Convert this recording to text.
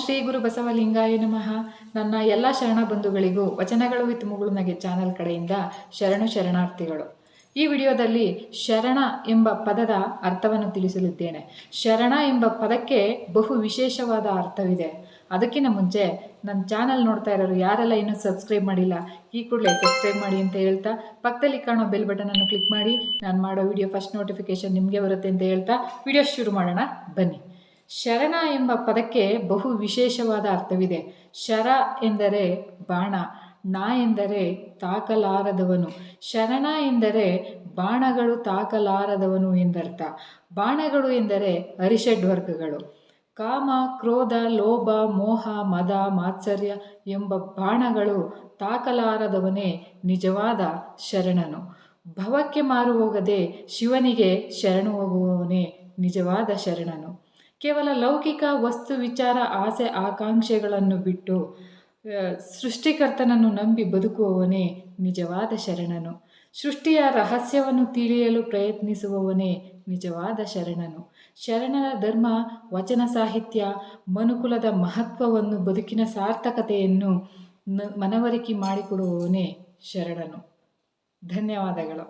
ಶ್ರೀ ಗುರು ಬಸವಲಿಂಗಾಯ ನಮಃ. ನನ್ನ ಎಲ್ಲ ಶರಣ ಬಂಧುಗಳಿಗೂ ವಚನಗಳು ವಿತ್ ಮುಗುಳುನಗೆ ಚಾನಲ್ ಕಡೆಯಿಂದ ಶರಣಾರ್ಥಿಗಳು. ಈ ವಿಡಿಯೋದಲ್ಲಿ ಶರಣ ಎಂಬ ಪದದ ಅರ್ಥವನ್ನು ತಿಳಿಸಲಿದ್ದೇನೆ. ಶರಣ ಎಂಬ ಪದಕ್ಕೆ ಬಹು ವಿಶೇಷವಾದ ಅರ್ಥವಿದೆ. ಅದಕ್ಕಿಂತ ಮುಂಚೆ ನನ್ನ ಚಾನಲ್ ನೋಡ್ತಾ ಇರೋರು ಯಾರೆಲ್ಲ ಇನ್ನೂ ಸಬ್ಸ್ಕ್ರೈಬ್ ಮಾಡಿಲ್ಲ, ಈ ಕೂಡಲೇ ಸಬ್ಸ್ಕ್ರೈಬ್ ಮಾಡಿ ಅಂತ ಹೇಳ್ತಾ ಪಕ್ಕದಲ್ಲಿ ಕಾಣೋ ಬೆಲ್ ಬಟನನ್ನು ಕ್ಲಿಕ್ ಮಾಡಿ ನಾನು ಮಾಡೋ ವಿಡಿಯೋ ಫಸ್ಟ್ ನೋಟಿಫಿಕೇಶನ್ ನಿಮಗೆ ಬರುತ್ತೆ ಅಂತ ಹೇಳ್ತಾ ವಿಡಿಯೋ ಶುರು ಮಾಡೋಣ ಬನ್ನಿ. ಶರಣ ಎಂಬ ಪದಕ್ಕೆ ಬಹು ವಿಶೇಷವಾದ ಅರ್ಥವಿದೆ. ಶರ ಎಂದರೆ ಬಾಣ, ನ ಎಂದರೆ ತಾಕಲಾರದವನು. ಶರಣ ಎಂದರೆ ಬಾಣಗಳು ತಾಕಲಾರದವನು ಎಂದರ್ಥ. ಬಾಣಗಳು ಎಂದರೆ ಅರಿಷಡ್ವರ್ಗಗಳು. ಕಾಮ, ಕ್ರೋಧ, ಲೋಭ, ಮೋಹ, ಮದ, ಮಾತ್ಸರ್ಯ ಎಂಬ ಬಾಣಗಳು ತಾಕಲಾರದವನೇ ನಿಜವಾದ ಶರಣನು. ಭವಕ್ಕೆ ಮಾರು ಹೋಗದೆ ಶಿವನಿಗೆ ಶರಣು ಹೋಗುವವನೇ ನಿಜವಾದ ಶರಣನು. ಕೇವಲ ಲೌಕಿಕ ವಸ್ತು ವಿಚಾರ ಆಸೆ ಆಕಾಂಕ್ಷೆಗಳನ್ನು ಬಿಟ್ಟು ಸೃಷ್ಟಿಕರ್ತನನ್ನು ನಂಬಿ ಬದುಕುವವನೇ ನಿಜವಾದ ಶರಣನು. ಸೃಷ್ಟಿಯ ರಹಸ್ಯವನ್ನು ತಿಳಿಯಲು ಪ್ರಯತ್ನಿಸುವವನೇ ನಿಜವಾದ ಶರಣನು. ಶರಣರ ಧರ್ಮ, ವಚನ ಸಾಹಿತ್ಯ, ಮನುಕುಲದ ಮಹತ್ವವನ್ನು, ಬದುಕಿನ ಸಾರ್ಥಕತೆಯನ್ನು ಮನವರಿಕೆ ಮಾಡಿಕೊಡುವವನೇ ಶರಣನು. ಧನ್ಯವಾದಗಳು.